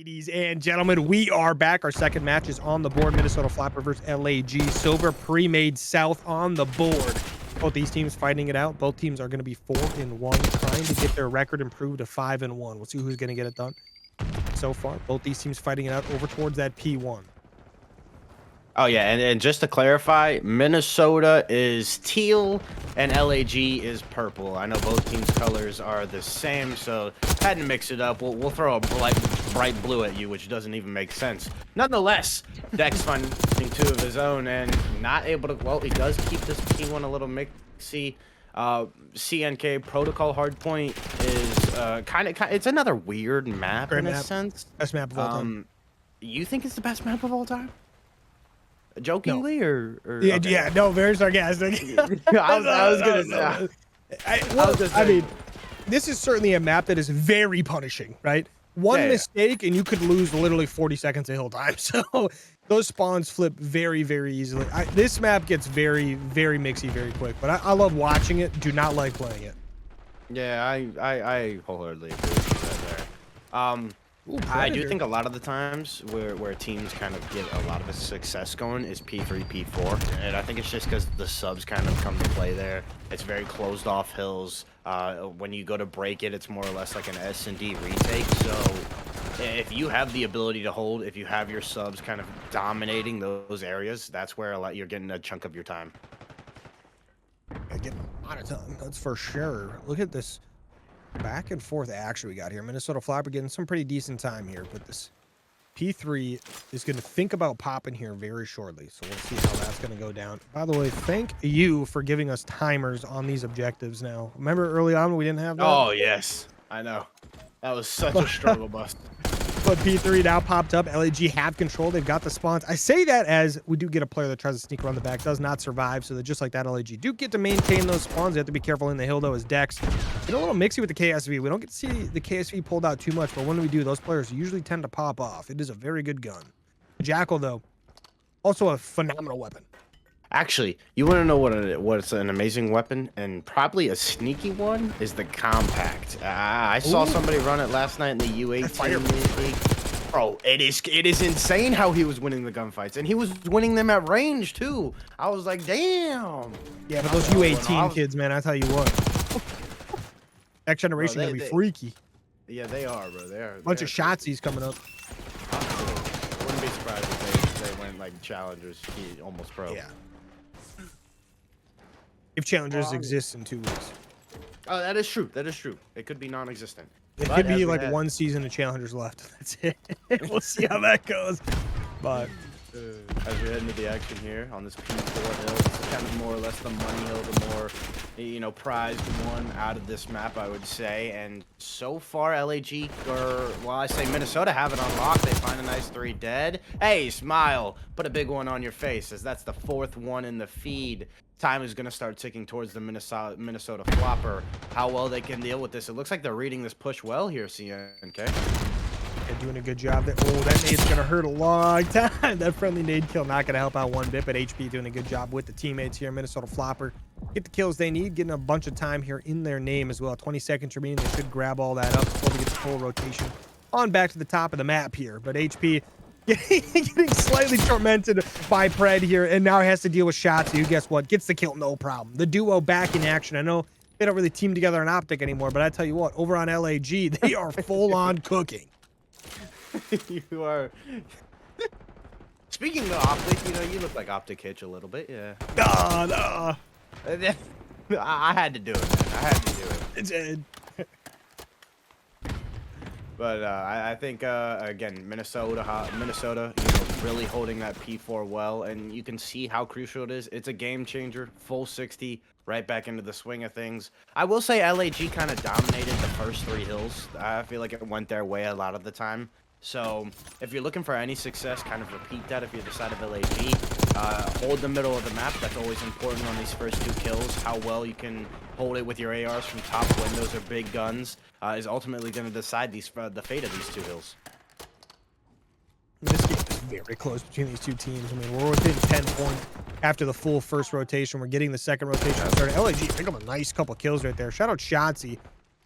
Ladies and gentlemen, we are back. Our second match is on the board. Minnesota Floppr versus LAG. Silver Premade South on the board. Both these teams fighting it out. Both teams are going to be 4-1, trying to get their record improved to 5-1. We'll see who's going to get it done. So far, both these teams fighting it out over towards that P1. Oh, yeah, and just to clarify, Minnesota is teal and LAG is purple. I know both teams' colors are the same, so had to mix it up. We'll throw a bright blue at you, which doesn't even make sense. Nonetheless, Dex finding two of his own and not able to, well, he does keep this P1 a little mixy. CNK Protocol Hardpoint is kind of, it's another weird map. Great in a sense. Best map of all time. You think it's the best map of all time? Jokingly, no. or yeah, okay. Yeah, no, very sarcastic. I was gonna say. I mean, this is certainly a map that is very punishing, right? One mistake and you could lose literally 40 seconds of hill time. So those spawns flip very, very easily. This map gets very, very mixy very quick, but I love watching it. Do not like playing it. Yeah, I wholeheartedly agree with that there. Ooh, I do think a lot of the times where teams kind of get a lot of a success going is P3, P4, and I think it's just because the subs kind of come to play there. It's very closed off hills. When you go to break it, it's more or less like an S&D retake. So if you have the ability to hold, if you have your subs kind of dominating those areas, that's where you're getting a chunk of your time. I get a lot of time, that's for sure. Look at this back and forth action we got here. Minnesota Floppr getting some pretty decent time here, but this P3 is going to think about popping here very shortly. So we'll see how that's going to go down. By the way, thank you for giving us timers on these objectives now. Remember early on we didn't have that? Oh, yes. I know. That was such a struggle bust. But P3 now popped up. LAG have control. They've got the spawns. I say that as we do get a player that tries to sneak around the back, does not survive. So that just like that, LAG do get to maintain those spawns. They have to be careful in the hill, though, as Dex. Get a little mixy with the KSV. We don't get to see the KSV pulled out too much, but when we do, those players usually tend to pop off. It is a very good gun. Jackal, though, also a phenomenal weapon. Actually, you want to know what's an amazing weapon and probably a sneaky one is the compact. I saw somebody run it last night in the U18 league. Bro, it is insane how he was winning the gunfights, and he was winning them at range too. I was like, damn. Yeah, but those U18 kids, man, I tell you what. Next generation gonna be freaky. Yeah, they are, bro. They are. Bunch of shotsies coming up. Wouldn't be surprised if they went like challengers, almost pro. Yeah. If challengers exist in 2 weeks. Oh, that is true. That is true. It could be non-existent. It could be like one season of challengers left. That's it. We'll see how that goes. But as we head into the action here on this P4 hill, it's kind of more or less the money hill, the more, you know, prized one out of this map, I would say. And so far, LAG, or well, I say Minnesota have it unlocked. They find a nice 3 dead. Hey, smile. Put a big one on your face, as that's the 4th one in the feed. Time is going to start ticking towards the Minnesota Floppr. How well they can deal with this. It looks like they're reading this push well here, CNK. They're doing a good job there. Oh, that nade's going to hurt a long time. That friendly nade kill not going to help out one bit, but HP doing a good job with the teammates here. Minnesota Floppr get the kills they need, getting a bunch of time here in their name as well. 20 seconds remaining. They should grab all that up before we get the full rotation on back to the top of the map here. But HP getting slightly tormented by Pred here, and now he has to deal with shots. Who, guess what, gets the kill, no problem. The duo back in action. I know they don't really team together in Optic anymore, but I tell you what, over on LAG, they are full-on cooking. You are. Speaking of Optic, you know, you look like Optic Hitch a little bit, yeah. No. I had to do it, man. I had to do it. It's But I think again, Minnesota, you know, really holding that P4 well, and you can see how crucial it is. It's a game changer, full 60, right back into the swing of things. I will say LAG kind of dominated the first 3 hills. I feel like it went their way a lot of the time. So if you're looking for any success, kind of repeat that if you're the side of LAG. Hold the middle of the map. That's always important on these first 2 kills. How well you can hold it with your ARs from top windows or big guns is ultimately going to decide the fate of these 2 hills. This game is very close between these 2 teams. I mean, we're within 10 points after the full first rotation. We're getting the second rotation started. LAG pick up a nice couple kills right there. Shout out Shotzi.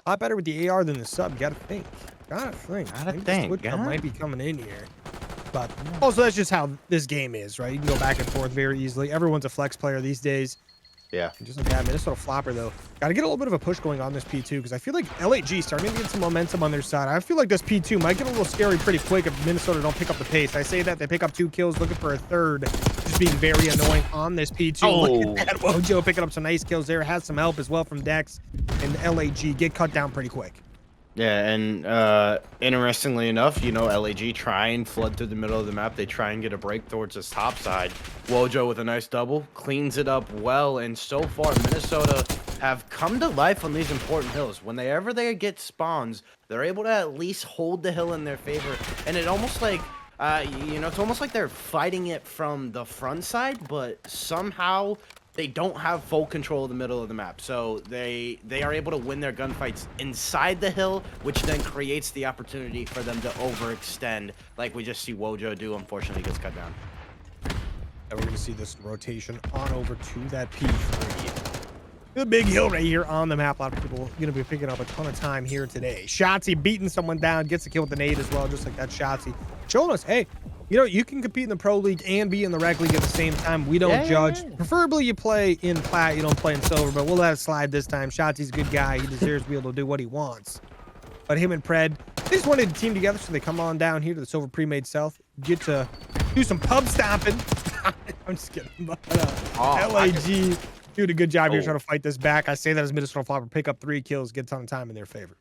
A lot better with the AR than the sub. Gotta think. Gotta think. Maybe the switch up might be coming in here. But also, that's just how this game is, right? You can go back and forth very easily. Everyone's a flex player these days. Yeah. And just like that, Minnesota Floppr, though, got to get a little bit of a push going on this P2 because I feel like LAG starting to get some momentum on their side. I feel like this P2 might get a little scary pretty quick if Minnesota don't pick up the pace. I say that they pick up 2 kills, looking for a third, just being very annoying on this P2. Look at that. Wojo picking up some nice kills there. Has some help as well from Dex, and LAG get cut down pretty quick. Yeah, and interestingly enough, you know, LAG try and flood through the middle of the map. They try and get a break towards this top side. Wojo with a nice double, cleans it up well, and so far, Minnesota have come to life on these important hills. Whenever they get spawns, they're able to at least hold the hill in their favor, and it almost like, you know, it's almost like they're fighting it from the front side, but somehow they don't have full control of the middle of the map. So they are able to win their gunfights inside the hill, which then creates the opportunity for them to overextend, like we just see Wojo do. Unfortunately, gets cut down. And we're going to see this rotation on over to that P3. The big hill right here on the map. A lot of people going to be picking up a ton of time here today. Shotzzy beating someone down, gets a kill with the nade as well, just like that Shotzzy. Showing us, hey, you know, you can compete in the Pro League and be in the Rec League at the same time. We don't judge. Preferably you play in Plat, you don't play in Silver, but we'll let it slide this time. Shotzi's a good guy. He deserves to be able to do what he wants. But him and Pred, they just wanted to team together, so they come on down here to the Silver Premade South, get to do some pub stomping. I'm just kidding. But, LAG doing a good job here trying to fight this back. I say that as Minnesota Floppr pick up 3 kills, get a ton of time in their favor.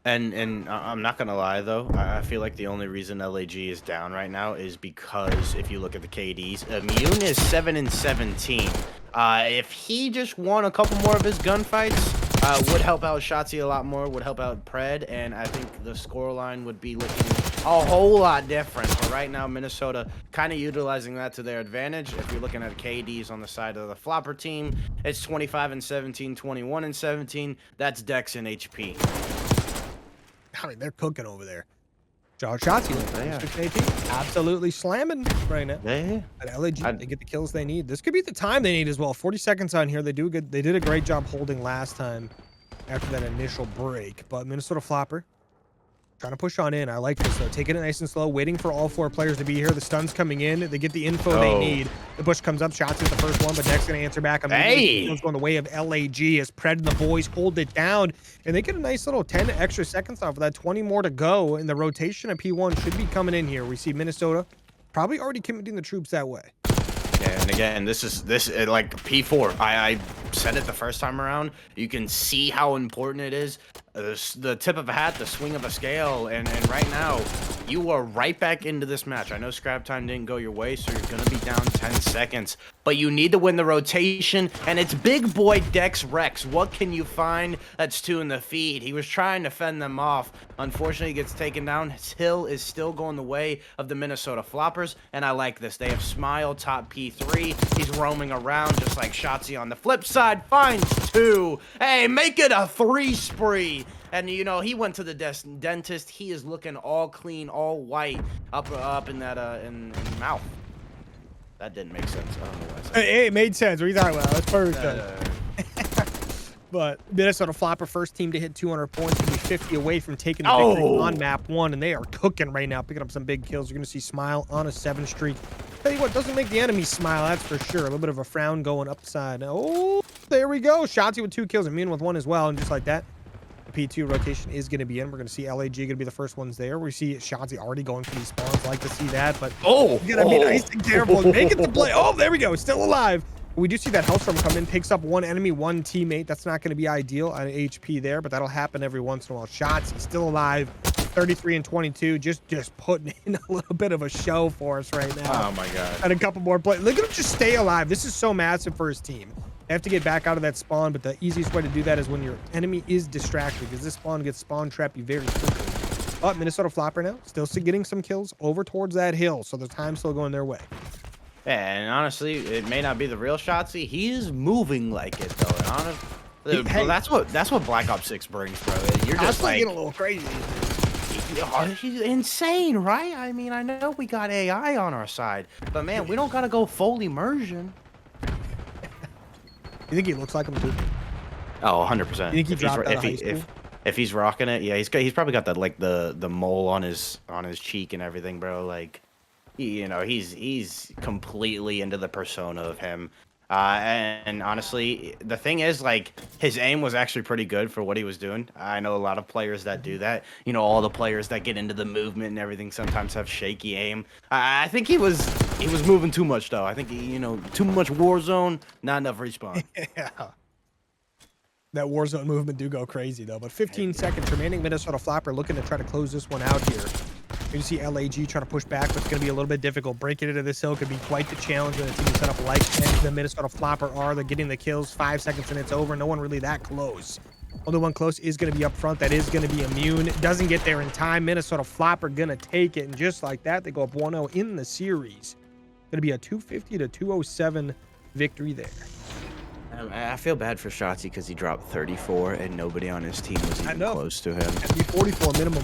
And I'm not gonna lie though, I feel like the only reason LAG is down right now is because if you look at the KDs, Immune is 7 and 17. If he just won a couple more of his gunfights, would help out Shotzzy a lot more, would help out Pred, and I think the scoreline would be looking a whole lot different. But right now, Minnesota kind of utilizing that to their advantage. If you're looking at KDs on the side of the Floppr team, it's 25 and 17, 21 and 17. That's Dex and HP. I mean, they're cooking over there. Shotzzy, absolutely slamming right now. At LAG, they get the kills they need. This could be the time they need as well. 40 seconds on here. They did a great job holding last time after that initial break. But Minnesota Floppr trying to push on in. I like this though. Taking it nice and slow, waiting for all 4 players to be here. The stun's coming in. They get the info they need. The push comes up. Shotzzy's the first one, but Dex gonna answer back. It's going the way of LAG as Pred and the boys hold it down, and they get a nice little 10 extra seconds off of that. 20 more to go, and the rotation at P1 should be coming in here. We see Minnesota probably already committing the troops that way. Yeah, and again, this like P4. I said it the first time around. You can see how important it is. The tip of a hat, the swing of a scale, and right now you are right back into this match. I know scrap time didn't go your way, so you're gonna be down 10 seconds, but you need to win the rotation, and it's big boy Dex Rex. What can you find that's 2 in the feed? He was trying to fend them off. Unfortunately, he gets taken down. His hill is still going the way of the Minnesota Floppers, and I like this. They have Smile top P3. He's roaming around just like Shotzzy on the flip side. Finds 2. Hey, make it a 3 spree. And, you know, he went to the dentist. He is looking all clean, all white up in that in the mouth. That didn't make sense. I don't know why I said that. Hey, it made sense. What are you talking about? That's perfect. But Minnesota Floppr, first team to hit 200 points, to be 50 away from taking the victory on map 1, and they are cooking right now, picking up some big kills. You're going to see Smile on a 7 streak. Tell you what, doesn't make the enemy smile, that's for sure. A little bit of a frown going upside. Oh, there we go. Shotzzy with 2 kills, Immune with 1 as well, and just like that, P2 rotation is going to be in. We're going to see LAG going to be the first ones there. We see Shotzzy already going for these spawns. Like to see that, but you gotta be nice and careful. Make it to play. Oh, there we go. Still alive. We do see that Hellstorm come in, picks up 1 enemy, 1 teammate. That's not going to be ideal on HP there, but that'll happen every once in a while. Shotzzy still alive. 33 and 22, just putting in a little bit of a show for us right now. Oh my god. And a couple more plays. Look at him just stay alive. This is so massive for his team. They have to get back out of that spawn, but the easiest way to do that is when your enemy is distracted, because this spawn gets spawn trapped you very quickly. But Minnesota Floppr now still getting some kills over towards that hill, so the time's still going their way. Yeah, and honestly, it may not be the real Shotzzy. He is moving like it though. And honestly, hey, that's what Black Ops 6 brings, bro. You're just like getting a little crazy. He's insane, right? I mean, I know we got AI on our side, but man, we don't gotta go full immersion. You think he looks like him too? Oh, 100%. You think he dropped out of high school? If he's rocking it, yeah, he's probably got that like the mole on his cheek and everything, bro. Like, you know, he's completely into the persona of him. And honestly, the thing is, like, his aim was actually pretty good for what he was doing. I know a lot of players that do that. You know, all the players that get into the movement and everything sometimes have shaky aim. I think he was moving too much though. I think you know, too much Warzone, not enough respawn. Yeah. That Warzone movement do go crazy though. But 15 seconds remaining. Minnesota Floppr looking to try to close this one out here. You see LAG trying to push back, but it's going to be a little bit difficult. Breaking into this hill could be quite the challenge when the team is set up like the Minnesota Floppr are. They're getting the kills. 5 seconds and it's over. No one really that close. Only one close is going to be up front. That is going to be Immune. Doesn't get there in time. Minnesota Floppr going to take it. And just like that, they go up 1-0 in the series. Going to be a 250 to 207 victory there. I feel bad for Shotzi because he dropped 34 and nobody on his team was even close to him. It'd be 44 minimum.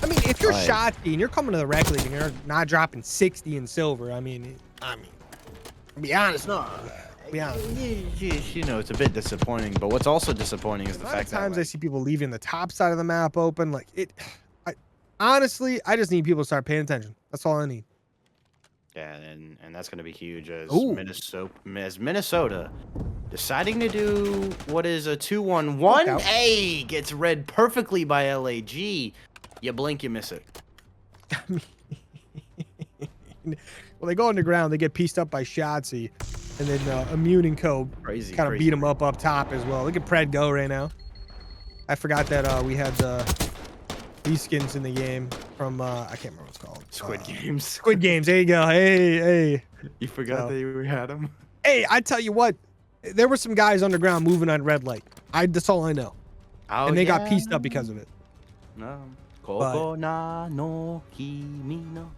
I mean, if you're Shotzi and you're coming to the rec league and you're not dropping 60 in silver, I mean, be honest. No, be honest. You know, it's a bit disappointing. But what's also disappointing is the fact that sometimes I see people leaving the top side of the map open. Like honestly, I just need people to start paying attention. That's all I need. Yeah, and that's going to be huge as Minnesota deciding to do what is a 2-1-1. Gets read perfectly by LAG. You blink, you miss it. Well, they go underground. They get pieced up by Shotzi. And then Immune and Co. kind of beat him up top as well. Look at Pred go right now. I forgot that we had these skins in the game from, I can't remember what it's called. Squid Games. Squid Games. There you go. Hey. You forgot that you had them? Hey, I tell you what. There were some guys underground moving on red light. That's all I know. Oh, and they got pieced up because of it. No. Koko na no kimi no.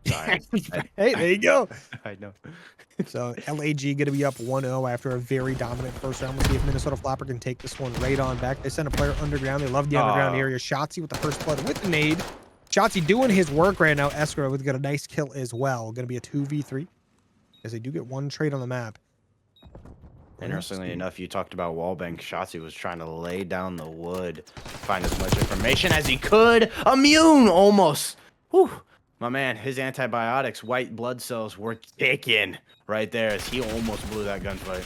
Sorry. Hey, there you go. I know. So LAG going to be up 1-0 after a very dominant first round. We'll see if Minnesota Floppr can take this one right on back. They sent a player underground. They love the underground area. Shotzi with the first blood with the nade. Shotzi doing his work right now. Escrow with got a nice kill as well. Going to be a 2v3 as they do get one trade on the map. Interestingly enough, you talked about wallbang. Shotzi was trying to lay down the wood, find as much information as he could. Immune almost. Whew. My man, his antibiotics, white blood cells were kicking right there as he almost blew that gunfight.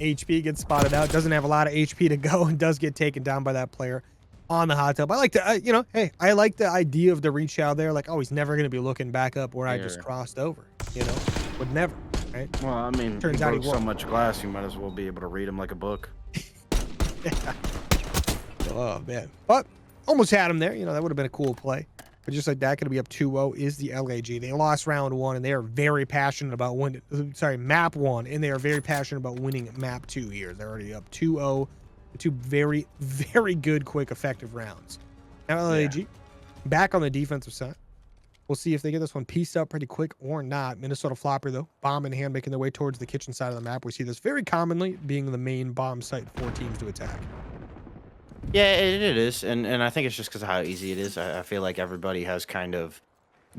HP gets spotted out. Doesn't have a lot of HP to go and does get taken down by that player on the hot tub. I like to, you know, hey, I like the idea of the reach out there. Like, oh, he's never going to be looking back up where I just crossed over, you know, would never. Right? Well, I mean, turns out he broke so much glass, you might as well be able to read him like a book. Yeah. Oh, man. But almost had him there. You know, that would have been a cool play. But just like that, going to be up 2-0 is the LAG. They lost round 1, and they are very passionate about winning. Sorry, map 1, and they are very passionate about winning map 2 here. They're already up 2-0. 2 very, very good, quick, effective rounds. Now LAG back on the defensive side. We'll see if they get this one pieced up pretty quick or not. Minnesota Floppr, though, bomb in hand, making their way towards the kitchen side of the map. We see this very commonly being the main bomb site for teams to attack. Yeah, it is. And I think it's just because of how easy it is. I feel like everybody has kind of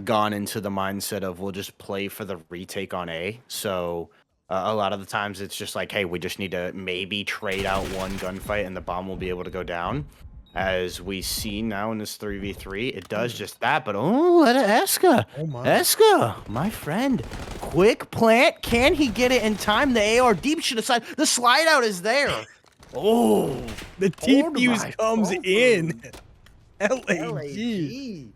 gone into the mindset of we'll just play for the retake on A. So a lot of the times it's just like, hey, we just need to maybe trade out one gunfight and the bomb will be able to go down. As we see now in this 3v3, it does just that, but let it Eska. Oh my. Eska, my friend. Quick plant. Can he get it in time? The AR deep should have side. The slide out is there. Oh, the T-Fuse comes in. LAG. He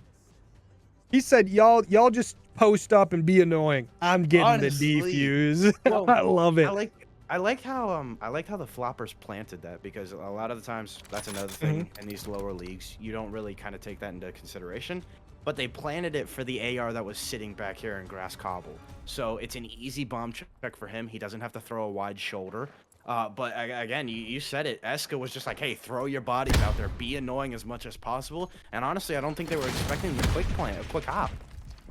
said, y'all just post up and be annoying. I'm getting the defuse. I love it. I like how the Floppers planted that, because a lot of the times that's another thing in these lower leagues, you don't really kind of take that into consideration, but they planted it for the AR that was sitting back here in grass cobble, so it's an easy bomb check for him. He doesn't have to throw a wide shoulder. But again, you said it. Eska was just like, hey, throw your bodies out there, be annoying as much as possible. And honestly, I don't think they were expecting the quick hop.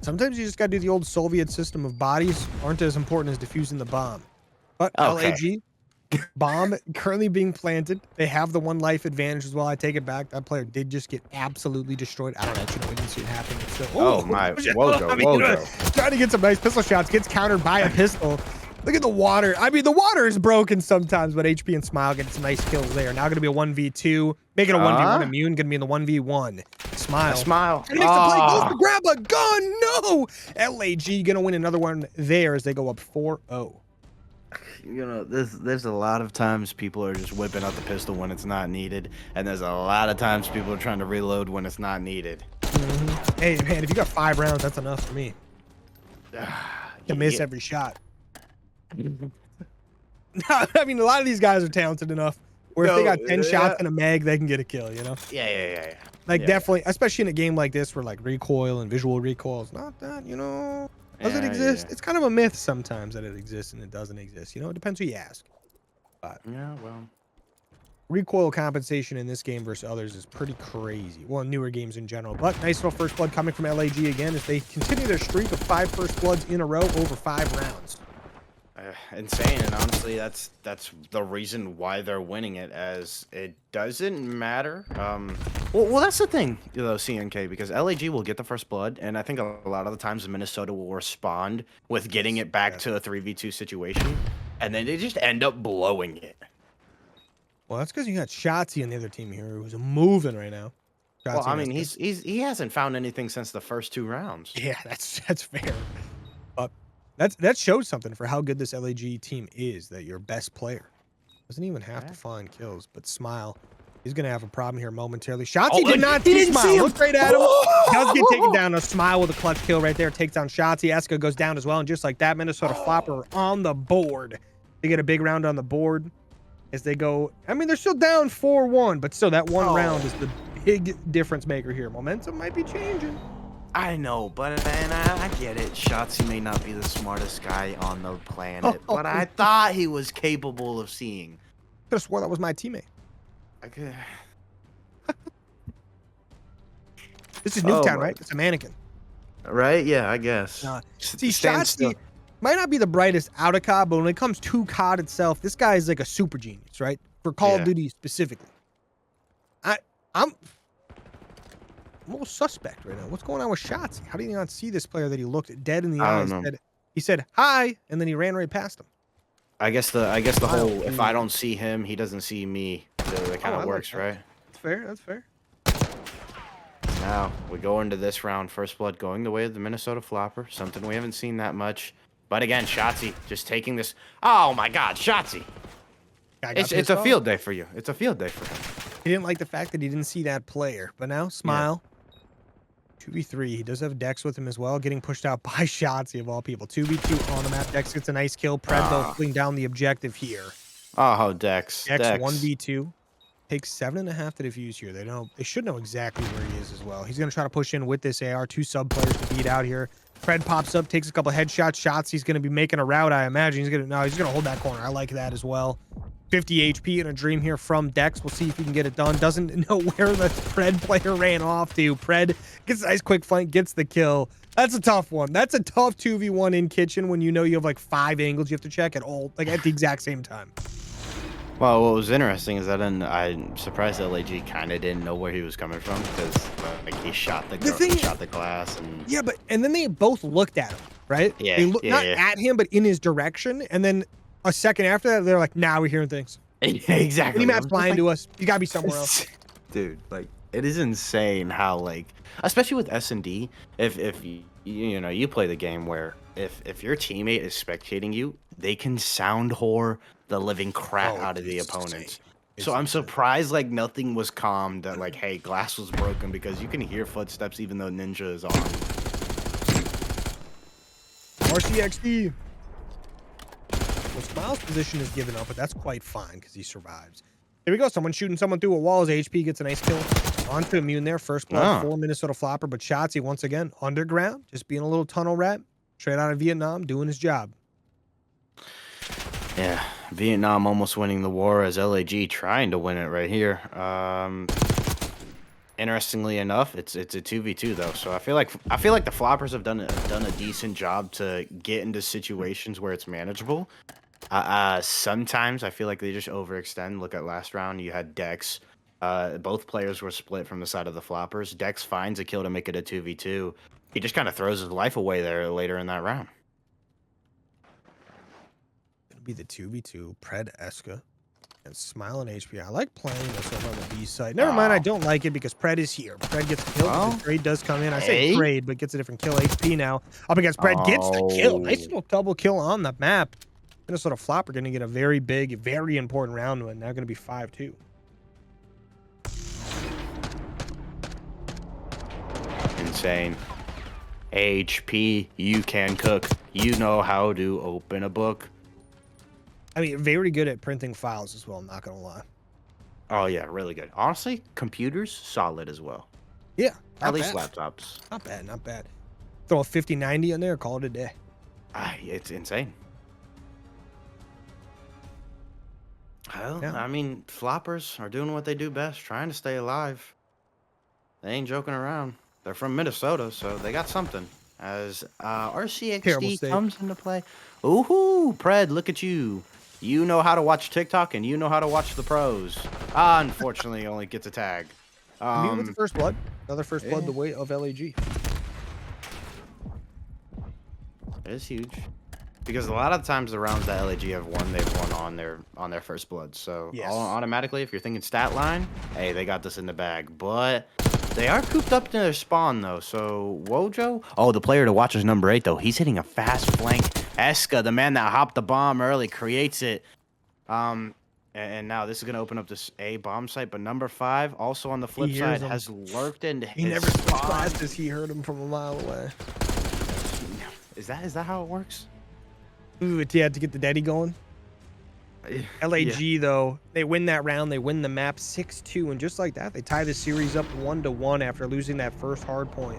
Sometimes you just got to do the old Soviet system of bodies aren't as important as defusing the bomb. But LAG, bomb currently being planted. They have the 1 life advantage as well. I take it back. That player did just get absolutely destroyed. I don't actually know. I didn't see it happen. So, oh my, Wojo. Trying to get some nice pistol shots. Gets countered by a pistol. Look at the water. I mean, the water is broken sometimes, but HP and Smile get some nice kills there. Now going to be a 1v2. Make it a 1v1 immune. Going to be in the 1v1. Smile. Smile. And makes the play. Goes to grab a gun. No. LAG going to win another one there as they go up 4-0. You know, there's a lot of times people are just whipping out the pistol when it's not needed, and there's a lot of times people are trying to reload when it's not needed. Hey, man, if you got 5 rounds, that's enough for me. To miss every shot. I mean, a lot of these guys are talented enough where if they got 10 shots in a mag, they can get a kill, you know? Yeah. Like, definitely, especially in a game like this where, like, recoil and visual recoil is not that, you know? Does it exist? It's kind of a myth sometimes that it exists and it doesn't exist. You know, it depends who you ask. But yeah, well. Recoil compensation in this game versus others is pretty crazy. Well, newer games in general. But nice little first blood coming from LAG again as they continue their streak of 5 first bloods in a row over 5 rounds. Insane, and honestly, that's the reason why they're winning it, as it doesn't matter. Well, that's the thing, you know, CNK, because LAG will get the first blood, and I think a lot of the times Minnesota will respond with getting it back to a 3v2 situation, and then they just end up blowing it. Well, that's because you got Shotzi on the other team here, who's moving right now. Shotzi, well, I mean, he hasn't found anything since the first 2 rounds. Yeah, that's fair. But that shows something for how good this LAG team is, that your best player doesn't even have to find kills. But Smile, he's gonna have a problem here momentarily. Shotzi did not see Smile. Look right at him. Does get taken down. A Smile with a clutch kill right there. Takes down Shotzi. Eska goes down as well. And just like that, Minnesota Floppr on the board. They get a big round on the board as they go. I mean, they're still down 4-1, but still that one round is the big difference maker here. Momentum might be changing. I know, but man, I get it. Shotzi may not be the smartest guy on the planet, but I thought he was capable of seeing. Could have swore that was my teammate. Okay. This is Nuketown, right? It's a mannequin. Right? Yeah, I guess. See, Shotzi might not be the brightest out of COD, but when it comes to COD itself, this guy is like a super genius, right? For Call of Duty specifically. I'm a little suspect right now. What's going on with Shotzi? How did he not see this player that he looked dead in the eyes? He said hi, and then he ran right past him. I guess the whole if I don't see him, he doesn't see me. That kind of works, right? That's fair. That's fair. Now we go into this round. First blood going the way of the Minnesota Floppr. Something we haven't seen that much. But again, Shotzi just taking this. Oh my God, Shotzi! It's a field day for you. It's a field day for him. He didn't like the fact that he didn't see that player, but now Smile. 2v3. He does have Dex with him as well, getting pushed out by Shotzi of all people. 2v2 on the map. Dex gets a nice kill. Pred, though, pulling down the objective here. Oh, Dex. 1v2. Takes 7.5 to defuse here. They should know exactly where he is as well. He's going to try to push in with this AR. 2 sub players to beat out here. Pred pops up, takes a couple headshots. Shotzi's going to be making a route, I imagine. He's going to hold that corner. I like that as well. 50 HP in a dream here from Dex. We'll see if he can get it done. Doesn't know where the Pred player ran off to. Pred gets a nice quick flank, gets the kill. That's a tough one. That's a tough 2v1 in kitchen when you know you have like 5 angles you have to check at the exact same time. Well, what was interesting is that I'm surprised that LAG kind of didn't know where he was coming from, because like he shot the glass and and then they both looked at him, right? Yeah, they looked not at him, but in his direction, and then a second after that, they're like, "Now we're hearing things." Exactly. Any map's flying to us. You gotta be somewhere else, dude. Like, it is insane how, like, especially with S&D, if you play the game where if your teammate is spectating you, they can sound whore the living crap out of the opponents. So I'm surprised like nothing was calmed, that like, hey, glass was broken, because you can hear footsteps even though Ninja is on. RCXD. Well, Smile's position is given up, but that's quite fine because he survives. There we go. Someone shooting someone through a wall as HP gets a nice kill. Onto immune there. First blood for Minnesota Floppr, but Shotzi once again underground, just being a little tunnel rat, straight out of Vietnam, doing his job. Yeah, Vietnam almost winning the war, as LAG trying to win it right here. Interestingly enough, it's a 2v2 though, so I feel like the Floppers have done a decent job to get into situations where it's manageable. Sometimes I feel like they just overextend. Look at last round, you had Dex. Both players were split from the side of the Floppers. Dex finds a kill to make it a 2v2. He just kind of throws his life away there later in that round. Be the 2v2, Pred, Eska, and Smile and HP. I like playing this over on the B side. Never mind, I don't like it because Pred is here. Pred gets killed. Oh. The trade does come in. I say trade, but gets a different kill. HP now up against Pred. Gets the kill. Nice little double kill on the map. Minnesota Floppr going to get a very big, very important round win. Now going to be 5-2. Insane. HP, you can cook. You know how to open a book. I mean, very good at printing files as well, I'm not going to lie. Oh, yeah, really good. Honestly, computers, solid as well. Yeah. At least laptops. Not bad, not bad. Throw a 5090 in there, call it a day. It's insane. Well, Yeah. I mean, floppers are doing what they do best, trying to stay alive. They ain't joking around. They're from Minnesota, so they got something. As RCXD comes into play. Ooh, Pred, look at you. You know how to watch TikTok, and you know how to watch the pros. Unfortunately, only gets a tag. With the first blood. Another first blood the weight of LAG. It is huge. Because a lot of times the rounds that LAG have won, they've won on their first blood. So automatically, if you're thinking stat line, hey, they got this in the bag. But they are cooped up in their spawn, though. So Wojo, the player to watch is number 8, though. He's hitting a fast flank. Eska, the man that hopped the bomb early, creates it. And now this is gonna open up this A bomb site. But number 5, also on the flip side, has lurked into his He never switched classes. He heard him from a mile away. Is that how it works? Ooh, he had to get the daddy going. LAG, though, they win that round. They win the map 6-2. And just like that, they tie the series up 1-1 after losing that first hard point.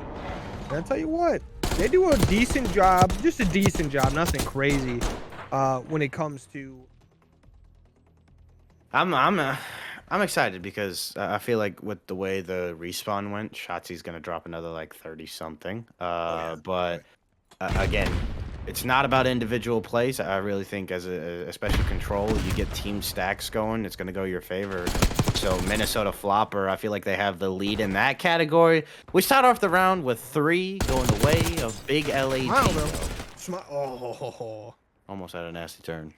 And I'll tell you what, they do a decent job, just a decent job, nothing crazy, when it comes to... I'm excited because I feel like with the way the respawn went, Shotzi's going to drop another, like, 30-something. But, again... It's not about individual plays. I really think as a special control, you get team stacks going. It's going to go your favor. So Minnesota Floppr, I feel like they have the lead in that category. We start off the round with 3 going the way of big LAG. Almost had a nasty turn.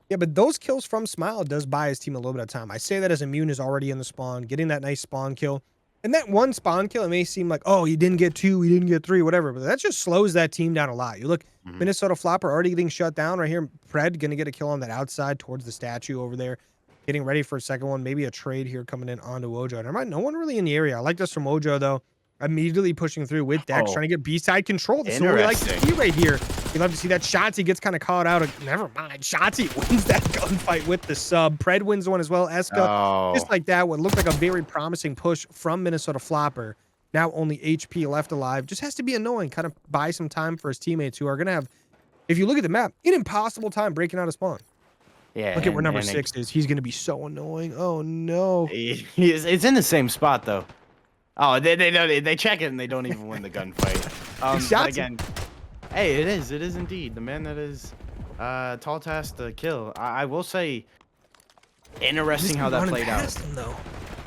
Yeah, but those kills from Smile does buy his team a little bit of time. I say that as Immune is already in the spawn, getting that nice spawn kill. And that one spawn kill, it may seem like, oh, he didn't get 2, he didn't get 3, whatever. But that just slows that team down a lot. You look, Minnesota Floppr already getting shut down right here. Pred going to get a kill on that outside towards the statue over there. Getting ready for a second one. Maybe a trade here coming in onto Wojo. And no one really in the area. I like this from Wojo, though. Immediately pushing through with Dex, trying to get B-side control. This is what we like to see right here. You love to see that. Shotzi gets kind of caught out. Never mind. Shotzi wins that gunfight with the sub. Pred wins one as well. Eska, just like that, what looked like a very promising push from Minnesota Floppr. Now only HP left alive. Just has to be annoying. Kind of buy some time for his teammates who are going to have, if you look at the map, an impossible time breaking out of spawn. Yeah. Look at where number 6 is. He's going to be so annoying. Oh, no. It's in the same spot, though. Oh, they check it and they don't even win the gunfight. But again, hey, it is indeed the man that is tall task to kill. I will say, interesting how that played out.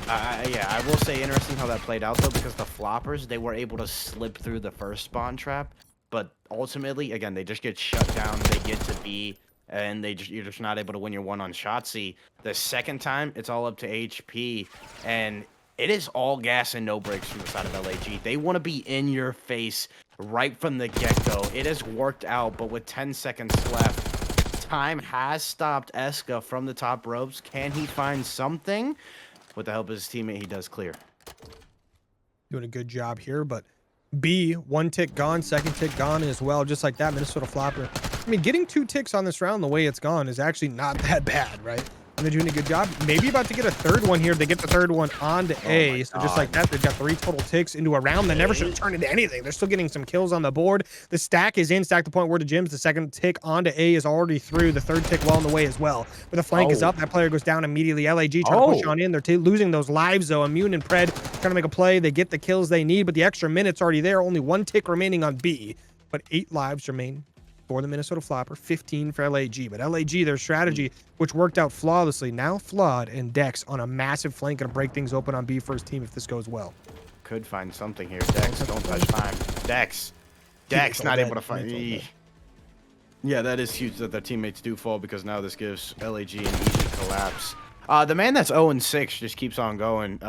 Yeah, I will say interesting how that played out though, because the Floppers, they were able to slip through the first spawn trap, but ultimately, again, they just get shut down. They get to B, and you're just not able to win your one on Shotzi. The second time, it's all up to HP, and it is all gas and no brakes from the side of LAG. They want to be in your face right from the get-go. It has worked out, but with 10 seconds left, time has stopped Eska from the top ropes. Can he find something? With the help of his teammate, he does clear. Doing a good job here, but B, 1 tick gone, 2nd tick gone as well, just like that. Minnesota Floppr. I mean, getting 2 ticks on this round the way it's gone is actually not that bad, right? And they're doing a good job. Maybe about to get a 3rd one here. They get the 3rd one onto A. So just like that, they've got 3 total ticks into a round that never should have turned into anything. They're still getting some kills on the board. The stack is in. Stack the point where to Jim's. The 2nd tick onto A is already through. The 3rd tick well on the way as well. But the flank is up. That player goes down immediately. LAG trying to push on in. They're losing those lives, though. Immune and Pred trying to make a play. They get the kills they need, but the extra minute's already there. Only 1 tick remaining on B. But 8 lives remain for the Minnesota Floppr, 15 for LAG. But LAG, their strategy, which worked out flawlessly, now flawed, and Dex on a massive flank, going to break things open on B for his team if this goes well. Could find something here. Dex, don't touch time. Dex not able to find. Yeah, that is huge that their teammates do fall because now this gives LAG an easy collapse. The man that's 0-6 just keeps on going.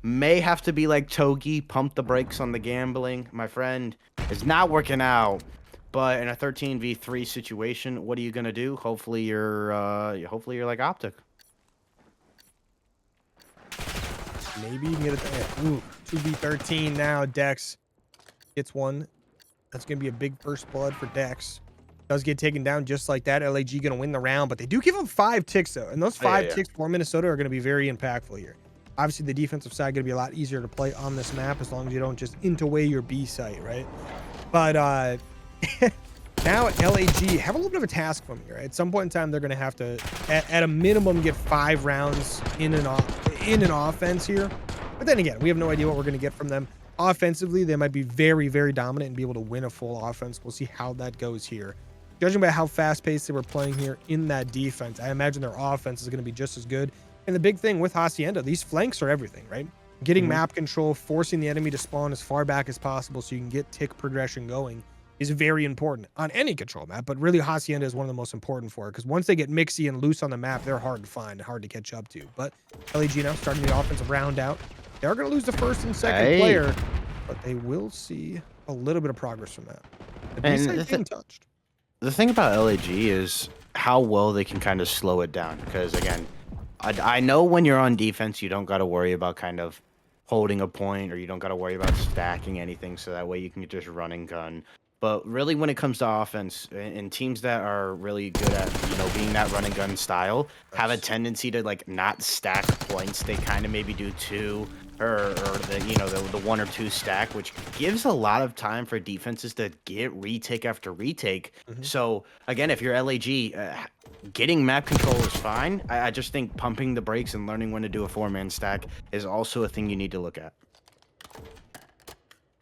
May have to be like Togi, pump the brakes on the gambling. My friend, it's not working out. But in a 13v3 situation, what are you gonna do? Hopefully you're like Optic. Maybe you can get it there. Ooh, 2v13 now. Dex gets one. That's going to be a big first blood for Dex. Does get taken down just like that. LAG going to win the round, but they do give him 5 ticks, though. And those 5 ticks for Minnesota are going to be very impactful here. Obviously, the defensive side going to be a lot easier to play on this map as long as you don't just int away your B site, right? But now LAG have a little bit of a task from here. At some point in time, they're going to have to, at a minimum, get 5 rounds in an offense here. But then again, we have no idea what we're going to get from them. Offensively, they might be very, very dominant and be able to win a full offense. We'll see how that goes here. Judging by how fast-paced they were playing here in that defense, I imagine their offense is going to be just as good. And the big thing with Hacienda, these flanks are everything, right? Getting map control, forcing the enemy to spawn as far back as possible so you can get tick progression going is very important on any control map, but really Hacienda is one of the most important for it because once they get mixy and loose on the map, they're hard to find, hard to catch up to. But LAG now starting the offensive round out. They're going to lose the first and second player, but they will see a little bit of progress from that. The B-side's being touched. The thing about LAG is how well they can kind of slow it down. Because, again, I know when you're on defense, you don't got to worry about kind of holding a point or you don't got to worry about stacking anything. So that way you can just run and gun. But really, when it comes to offense, and teams that are really good at, being that run and gun style, have a tendency to, like, not stack points. They kind of maybe do 2 or the 1 or 2 stack, which gives a lot of time for defenses to get retake after retake. So, again, if you're LAG, getting map control is fine. I just think pumping the brakes and learning when to do a 4-man stack is also a thing you need to look at.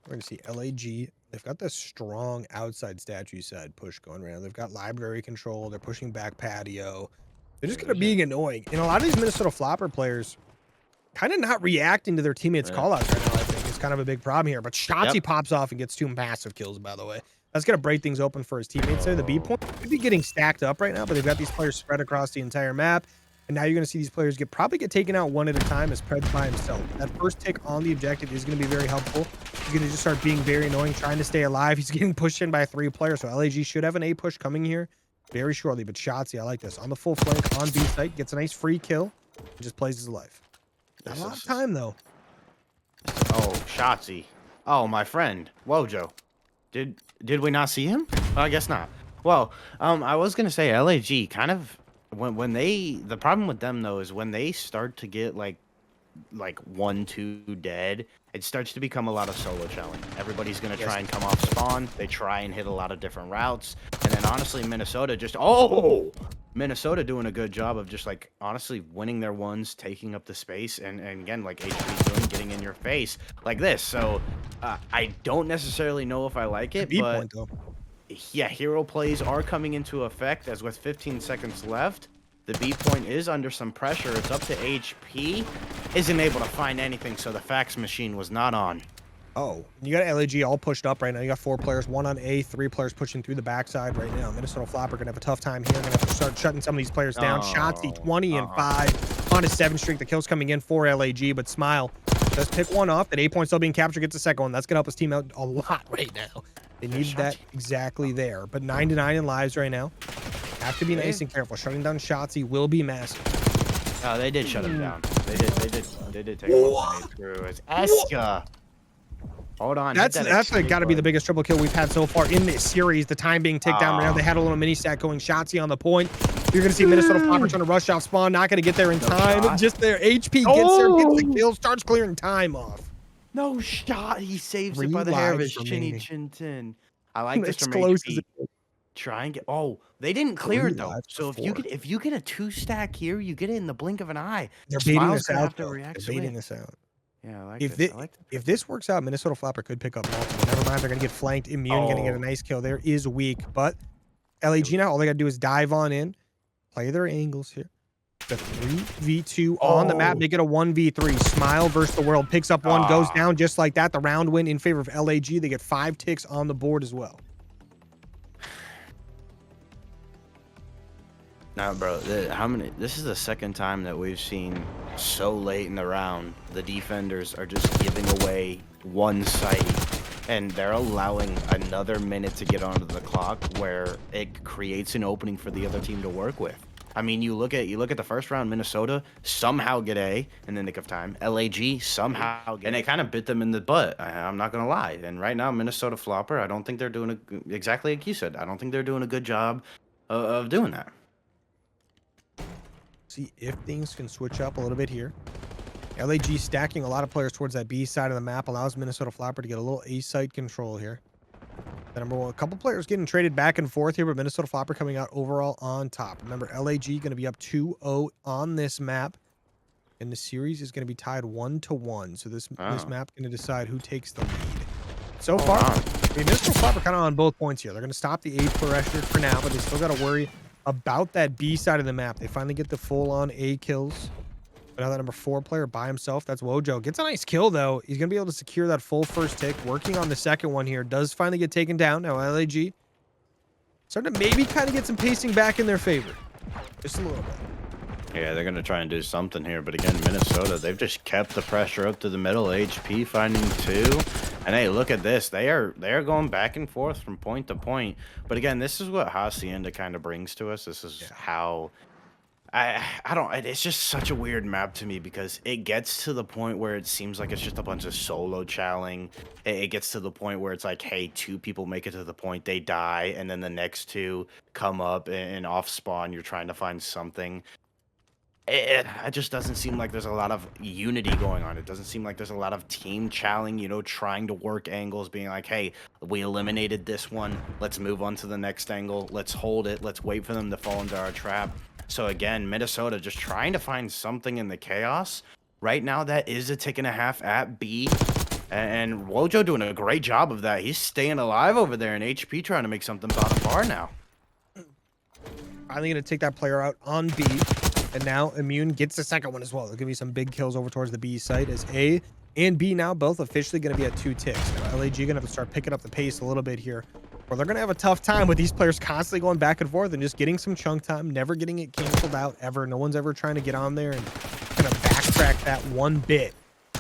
We're going to see LAG. They've got this strong outside statue side push going right now. They've got library control. They're pushing back patio. They're just kind of being annoying. And a lot of these Minnesota Floppr players kind of not reacting to their teammates' callouts right now, I think. It's kind of a big problem here. But Shotzi pops off and gets 2 massive kills, by the way. That's going to break things open for his teammates there. The B point could be getting stacked up right now, but they've got these players spread across the entire map. And now you're going to see these players probably get taken out one at a time as Preds by himself. That first tick on the objective is going to be very helpful. He's going to just start being very annoying, trying to stay alive. He's getting pushed in by 3 players. So LAG should have an A push coming here very shortly. But Shotzi, I like this. On the full flank on B site, gets a nice free kill. And just plays his life. Not a lot of time, though. Oh, Shotzi. Oh, my friend. Wojo. Did we not see him? Well, I guess not. Well, I was going to say LAG kind of... When the problem with them though is when they start to get like 1-2 dead, it starts to become a lot of solo challenge. Everybody's gonna try and come off spawn. They try and hit a lot of different routes, and then honestly, Minnesota doing a good job of just like honestly winning their ones, taking up the space, and again like HP's doing, getting in your face like this. So I don't necessarily know if I like it, but. Yeah, hero plays are coming into effect as with 15 seconds left. The B point is under some pressure. It's up to HP. Isn't able to find anything, so the fax machine was not on. Oh, you got LAG all pushed up right now. You got 4 players, 1 on A, 3 players pushing through the backside right now. Minnesota Floppr gonna have a tough time here. Gonna have to start shutting some of these players down. Shotzi 20 and 5 on a 7 streak. The kills coming in for LAG, but Smile does pick one off. That A point still being captured, gets a second one. That's gonna help his team out a lot right now. They need that exactly there. But 9-9 in lives right now. Have to be nice and careful. Shutting down Shotzi will be massive. Oh, they did shut him down. They did take him through. It's Eska. Hold on. That's got to be the biggest triple kill we've had so far in this series. The time being ticked down right now. They had a little mini stack going. Shotzi on the point. You're going to see Minnesota Floppr trying to rush off spawn. Not going to get there in time. Just there. HP gets there, gets the kill, starts clearing time off. No shot. He saves it by the hair of his chinny chin tin. I like this from HP. Try and get. Oh, they didn't clear it though. So if you get a 2 stack here, you get it in the blink of an eye. They're baiting this out. They're baiting this out. Yeah, I like if this works out, Minnesota Floppr could pick up multiple. Never mind, they're gonna get flanked. Immune gonna get a nice kill. There is weak, but LAG now all they gotta do is dive on in, play their angles here. The 3v2 on the map, make it a 1v3. Smile versus the world, picks up one, goes down just like that. The round win in favor of LAG. They get 5 ticks on the board as well. Nah, bro. How many? This is the second time that we've seen so late in the round the defenders are just giving away one site, and they're allowing another minute to get onto the clock where it creates an opening for the other team to work with. I mean, you look at the first round. Minnesota somehow get A in the nick of time. LAG somehow get, and it kind of bit them in the butt. I'm not gonna lie. And right now, Minnesota Floppr, I don't think they're doing exactly like you said. I don't think they're doing a good job of doing that. See if things can switch up a little bit here. LAG stacking a lot of players towards that B side of the map allows Minnesota Floppr to get a little A site control here. The number one, a couple players getting traded back and forth here, but Minnesota Floppr coming out overall on top. Remember, LAG going to be up 2-0 on this map, and the series is going to be tied 1-1. So this map going to decide who takes the lead. So far, I mean, Minnesota Floppr kind of on both points here. They're going to stop the A pressure for now, but they still got to worry about that B side of the map. They finally get the full-on A kills. But now that number 4 player by himself, that's Wojo. Gets a nice kill, though. He's going to be able to secure that full first tick. Working on the second one here. Does finally get taken down. Now LAG starting to maybe kind of get some pacing back in their favor. Just a little bit. Yeah, they're going to try and do something here. But again, Minnesota, they've just kept the pressure up to the middle. HP finding 2. And hey, look at this. They are going back and forth from point to point. But again, this is what Hacienda kind of brings to us. This is how... I don't, it's just such a weird map to me because it gets to the point where it seems like it's just a bunch of solo chowing. It gets to the point where it's like, hey, 2 people make it to the point, they die, and then the next 2 come up and off spawn. You're trying to find something. It just doesn't seem like there's a lot of unity going on. It doesn't seem like there's a lot of team chowing, you know, trying to work angles, being like, hey, we eliminated this one. Let's move on to the next angle. Let's hold it. Let's wait for them to fall into our trap. So again, Minnesota just trying to find something in the chaos. Right now, that is a tick and a half at B. And Wojo doing a great job of that. He's staying alive over there, and HP trying to make something bottom bar now. Finally going to take that player out on B. And now Immune gets the second one as well. There's going to be some big kills over towards the B site as A and B now both officially going to be at 2 ticks. Now LAG going to have to start picking up the pace a little bit here. Or they're going to have a tough time with these players constantly going back and forth and just getting some chunk time, never getting it canceled out ever. No one's ever trying to get on there and kind of backtrack that one bit.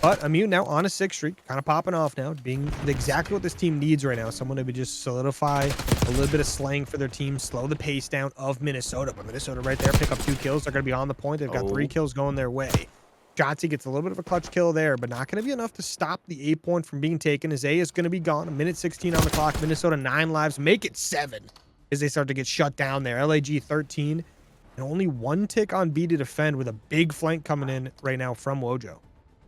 But Immune now on a 6 streak, kind of popping off now, being exactly what this team needs right now. Someone to be just solidify a little bit of slang for their team, slow the pace down of Minnesota. But Minnesota right there, pick up 2 kills. They're going to be on the point. They've got 3 kills going their way. Jotzi gets a little bit of a clutch kill there, but not going to be enough to stop the A point from being taken as A is going to be gone. 1:16 on the clock. Minnesota 9 lives, make it 7 as they start to get shut down there. LAG 13 and only 1 tick on B to defend with a big flank coming in right now from Wojo.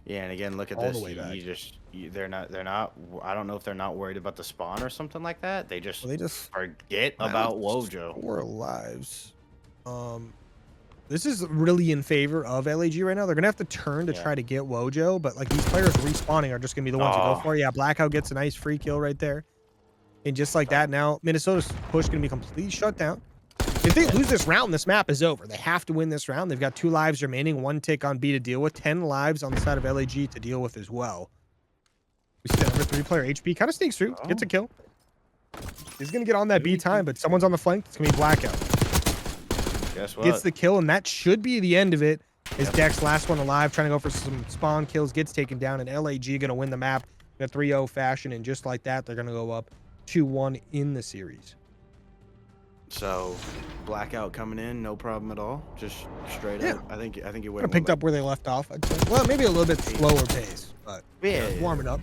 Yeah, and again, look at All this. the way back. They're not. I don't know if they're not worried about the spawn or something like that. They just forget about Wojo. 4 lives. This is really in favor of LAG right now. They're gonna have to turn to try to get Wojo, but like these players respawning are just gonna be the ones to go for it. Yeah, Blackout gets a nice free kill right there, and just like that, now Minnesota's push gonna be completely shut down. If they lose this round, this map is over. They have to win this round. They've got 2 lives remaining, 1 tick on B to deal with, 10 lives on the side of LAG to deal with as well. We see that number 3 player HP kind of sneaks through, gets a kill. He's gonna get on that B time, but someone's on the flank. It's gonna be Blackout. Guess what? Gets the kill, and that should be the end of it. Is Dex last one alive, trying to go for some spawn kills, gets taken down, and LAG gonna win the map in a 3-0 fashion, and just like that, they're gonna go up 2-1 in the series. So, Blackout coming in, no problem at all. Just straight up. I think it would have picked up where they left off, I'd say. Well, maybe a little bit slower pace, but warming up.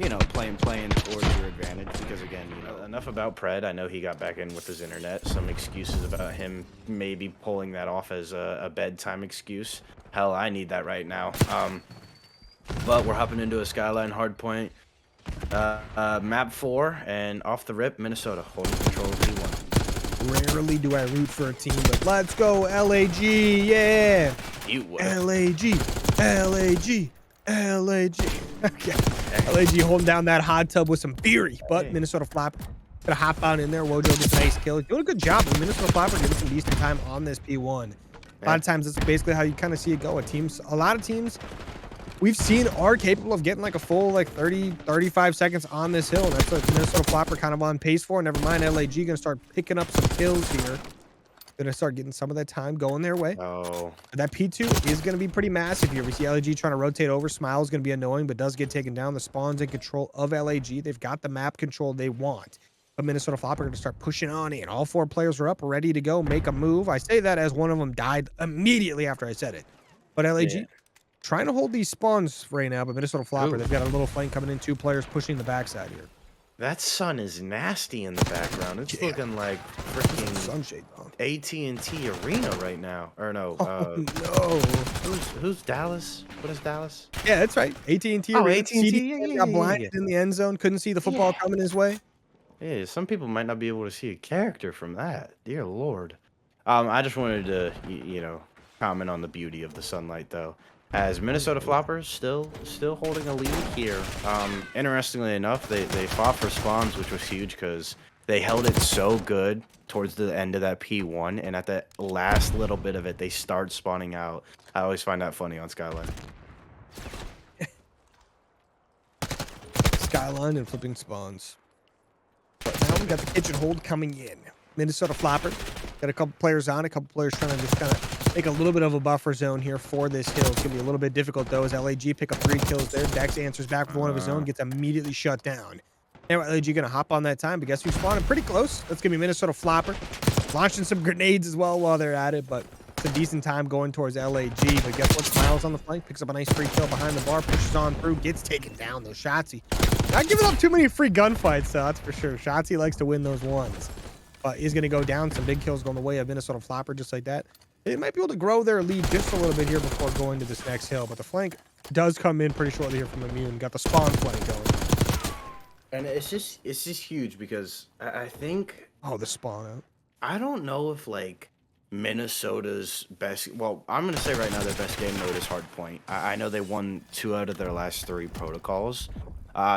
You know, playing towards your advantage because, again, you know, enough about Pred. I know he got back in with his internet. Some excuses about him maybe pulling that off as a bedtime excuse. Hell, I need that right now. But we're hopping into a Skyline hardpoint. Map 4, and off the rip, Minnesota holding control of P1. Rarely do I root for a team, but let's go LAG, yeah! LAG. Okay. LAG holding down that hot tub with some fury, but Minnesota Floppr gonna hop on in there. Wojo gets a nice kill. Doing a good job. Minnesota Floppr getting some decent time on this P1. A lot of times, that's basically how you kind of see it go. A lot of teams we've seen are capable of getting like a full 30, 35 seconds on this hill. That's what Minnesota Floppr kind of on pace for. Never mind, LAG gonna start picking up some kills here. Gonna start getting some of that time going their way. Oh, That P2 is going to be pretty massive here. We see LAG trying to rotate over. Smile is going to be annoying, but does get taken down. The spawn's in control of LAG. They've got the map control they want. But Minnesota Floppr are going to start pushing on in. All 4 players are up, ready to go, make a move. I say that as one of them died immediately after I said it. But LAG yeah. trying to hold these spawns right now, but Minnesota Floppr, Ooh. they've got a little flank coming in. 2 players pushing the backside here. That sun is nasty in the background. It's Yeah. looking like freaking Sunshade, though. AT&T Arena right now. Or no, Oh, no. who's Dallas? What is Dallas? Yeah, that's right. AT&T. Oh, Arena. AT&T. CD Yeah, got yeah, blinded in the end zone. Couldn't see the football coming his way. Yeah, some people might not be able to see a character from that. Dear Lord. I just wanted to, comment on the beauty of the sunlight, though. As Minnesota Floppers still holding a lead here. Interestingly enough, they fought for spawns, which was huge because they held it so good towards the end of that P1, and at the last little bit of it, they start spawning out. I always find that funny on Skyline. Skyline and flipping spawns. But now we got the kitchen hold coming in. Minnesota Floppr got a couple players on, a couple players trying to just kind of make a little bit of a buffer zone here for this hill. It's gonna be a little bit difficult though, as LAG pick up 3 kills there. Dex answers back with one of his own, gets immediately shut down. Now LAG gonna hop on that time, but guess who's spawning pretty close? That's gonna be Minnesota Floppr. Launching some grenades as well while they're at it, but it's a decent time going towards LAG. But guess what? Smiles on the flank, picks up a nice free kill behind the bar, pushes on through, gets taken down though. Shotzzy not giving up too many free gunfights, though, that's for sure. Shotzzy likes to win those ones. But he's going to go down. Some big kills going the way of Minnesota Floppr, just like that. They might be able to grow their lead just a little bit here before going to this next hill. But the flank does come in pretty shortly here from Immune. Got the spawn flank going. And it's just huge because I think... Oh, the spawn out. I don't know if, like, Minnesota's best... Well, I'm going to say right now their best game mode is Hardpoint. I know they won 2 out of their last 3 protocols.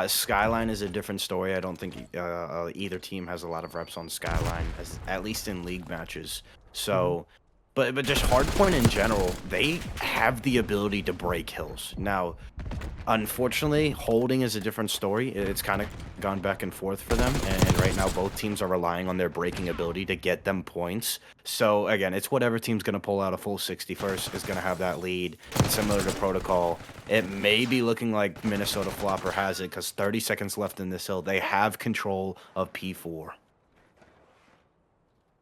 Skyline is a different story. I don't think either team has a lot of reps on Skyline, at least in league matches. So, but just Hardpoint in general, they have the ability to break hills. Now, unfortunately, holding is a different story. It's kind of gone back and forth for them, and right now both teams are relying on their breaking ability to get them points. So again, it's whatever team's going to pull out a full 60 first is going to have that lead. Similar to Protocol, it may be looking like Minnesota Floppr has it because 30 seconds left in this hill. They have control of P4.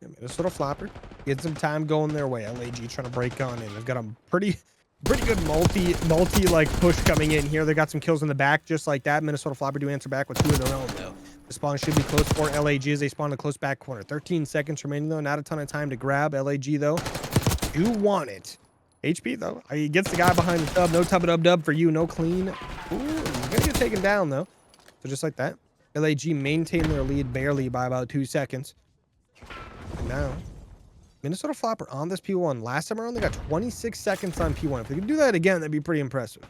Yeah, Minnesota Floppr get some time going their way. LAG trying to break on in. They've got a pretty good multi like push coming in here. They got some kills in the back just like that. Minnesota Floppr do answer back with 2 of their own though. The spawn should be close for LAG as they spawn a close back corner. 13 seconds remaining though. Not a ton of time to grab. LAG though do want it. HP though. He gets the guy behind the tub. No tub dub for you. No clean. Ooh, he's gonna get taken down though. So just like that, LAG maintain their lead barely by about 2 seconds. And now Minnesota Floppr on this P1. Last time around, they got 26 seconds on P1. If they can do that again, that'd be pretty impressive.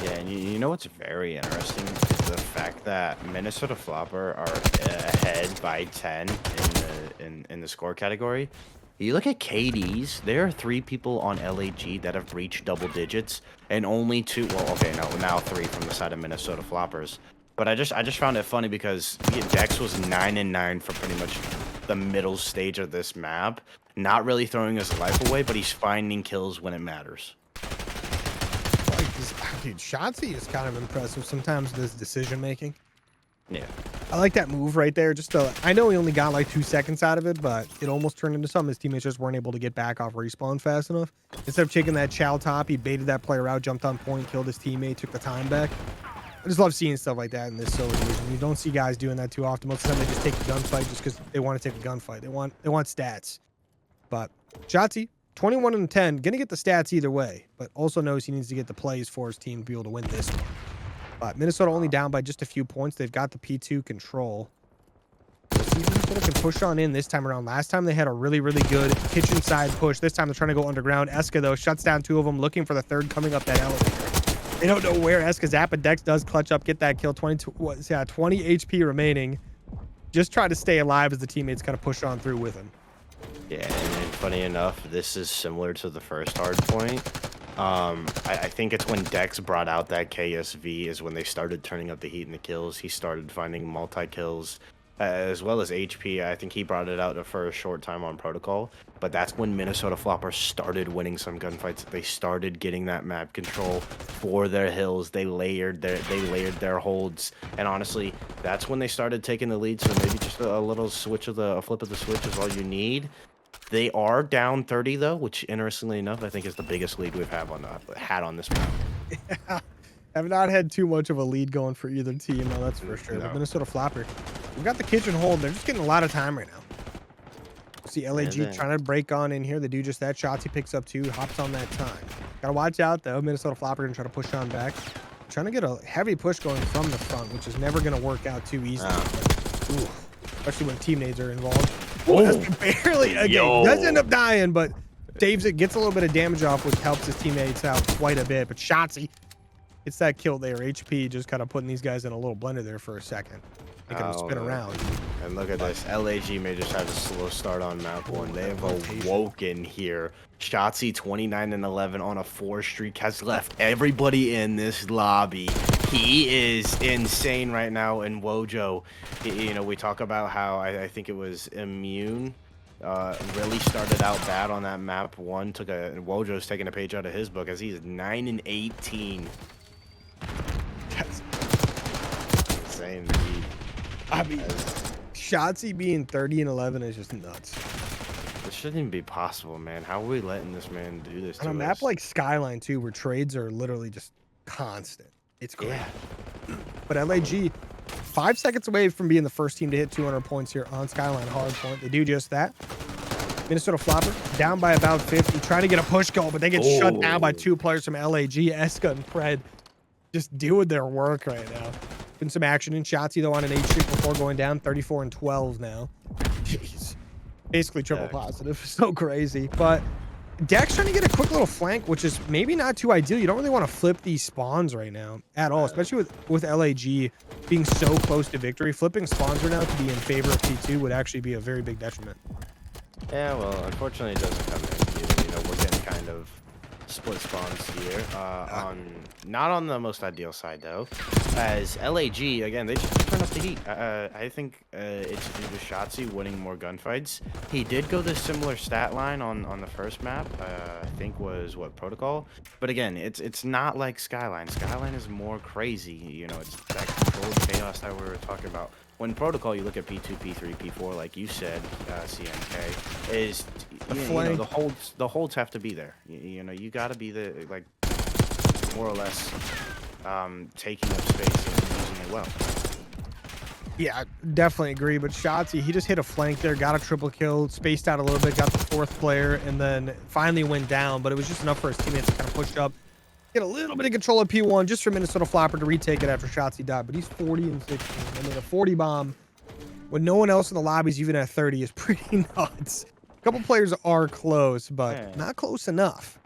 Yeah, and you know what's very interesting is the fact that Minnesota Floppr are ahead by 10 in the score category. You look at KDs, there are 3 people on LAG that have reached double digits, and only 2. Well, okay, no, now 3 from the side of Minnesota Floppers. But I just found it funny because Dex was 9-9 for pretty much the middle stage of this map. Not really throwing his life away, but he's finding kills when it matters. Like this, dude, Shotzzy is kind of impressive sometimes with his decision making. Yeah. I like that move right there. I know he only got like 2 seconds out of it, but it almost turned into something. His teammates just weren't able to get back off respawn fast enough. Instead of taking that chow top, he baited that player out, jumped on point, killed his teammate, took the time back. I just love seeing stuff like that in this solo division. You don't see guys doing that too often. Most of the time they just take a gunfight just because they want to take a gunfight. They want stats. But Shotzzy, 21-10, gonna get the stats either way, but also knows he needs to get the plays for his team to be able to win this one. But Minnesota only down by just a few points. They've got the P2 control. Let's see if Minnesota can push on in this time around. Last time they had a really good kitchen side push. This time they're trying to go underground. Eska though shuts down 2 of them, looking for the 3rd coming up that elevator. They don't know where Eska's at, but Dex does clutch up, get that kill. 20 HP remaining. Just try to stay alive as the teammates kind of push on through with him. Yeah, and funny enough, this is similar to the first hard point. I think it's when Dex brought out that KSV is when they started turning up the heat and the kills. He started finding multi-kills. as well as HP. I think he brought it out for a short time on protocol, but that's when Minnesota Floppr started winning some gunfights. They started getting that map control for their hills. They layered their holds, and honestly, that's when they started taking the lead. So maybe just a little switch of a flip of the switch is all you need. They are down 30 though, which interestingly enough, I think is the biggest lead we've had on this map. Yeah. Have not had too much of a lead going for either team, no, that's for sure. No. But Minnesota Floppr, we've got the kitchen hold. They're just getting a lot of time right now. See LAG trying to break on in here. They do just that. Shotzzy picks up 2, hops on that time. Gotta watch out though. Minnesota Floppr gonna try to push on back. Trying to get a heavy push going from the front, which is never gonna work out too easily. Ooh, especially when teammates are involved. Oh, that's barely again. Does end up dying, but saves it, gets a little bit of damage off, which helps his teammates out quite a bit. But Shotzzy gets that kill there. HP just kind of putting these guys in a little blender there for a second. Making them spin around. And look at this. LAG may just have a slow start on map 1. They have awoken here. Shotzzy 29 and 11 on a 4 streak has left everybody in this lobby. He is insane right now. And Wojo, you know, we talk about how I think it was Immune really started out bad on that map 1. Wojo's taking a page out of his book as he's 9 and 18. That's insane. I mean, Shotzzy being 30 and 11 is just nuts. It shouldn't even be possible, man. How are we letting this man do this to us? On a map like Skyline too, where trades are literally just constant. It's great. Yeah. But LAG, 5 seconds away from being the first team to hit 200 points here on Skyline Hardpoint. They do just that. Minnesota Floppr down by about 50, trying to get a push goal, but they get shut down by 2 players from LAG. Eska and Pred just doing their work right now. Been some action in Shotzzy though on an 8 streak before going down. 34 and 12 now. Jeez. Basically triple positive. So crazy. But Dex trying to get a quick little flank, which is maybe not too ideal. You don't really want to flip these spawns right now at all, especially with LAG being so close to victory. Flipping spawns right now to be in favor of P2 would actually be a very big detriment. Yeah, well, unfortunately it doesn't come in. You know, we're getting kind of split spawns here. Not on the most ideal side though, as LAG again they just turn up the heat. I think it's due to Shotzzy winning more gunfights. He did go the similar stat line on the first map. I think was what protocol, but again it's not like Skyline. Skyline is more crazy. You know, it's that controlled chaos that we were talking about. When protocol, you look at P2, P3, P4, like you said, CNK, is you know the holds have to be there. You know, you got to be the like more or less taking up space and using it well. Yeah, definitely agree. But Shotzzy, he just hit a flank there, got a triple kill, spaced out a little bit, got the 4th player, and then finally went down. But it was just enough for his teammates to kind of push up, get a little bit of control of P1 just for Minnesota Floppr to retake it after Shotzzy died. But he's 40 and 16. I mean, a 40 bomb when no one else in the lobby's even at 30 is pretty nuts. A couple players are close, but not close enough.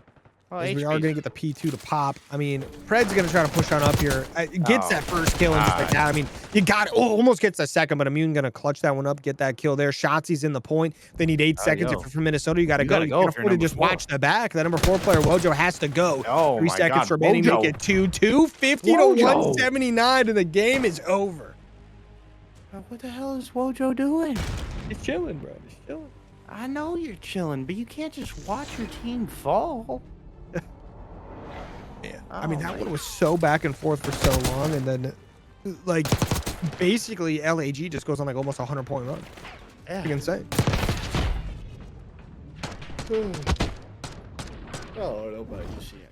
Well, we are going to get the P2 to pop. I mean, Pred's going to try to push on up here. Gets that first kill and just like that. I mean, you got it. Oh, almost gets a second, but Immune going to clutch that one up, get that kill there. Shotzi's in the point. They need 8 seconds. If you're from Minnesota, you got to go. You can't afford to just watch the back. The number 4 player, Wojo, has to go. 3 seconds remaining. Make it 2-2. 50 to 179, and the game is over. What the hell is Wojo doing? He's chilling, bro. He's chilling. I know you're chilling, but you can't just watch your team fall. Yeah, I mean, that one was so back and forth for so long, and then, like, basically, LAG just goes on, like, almost a 100-point run. Yeah. Insane. Oh, nobody see it.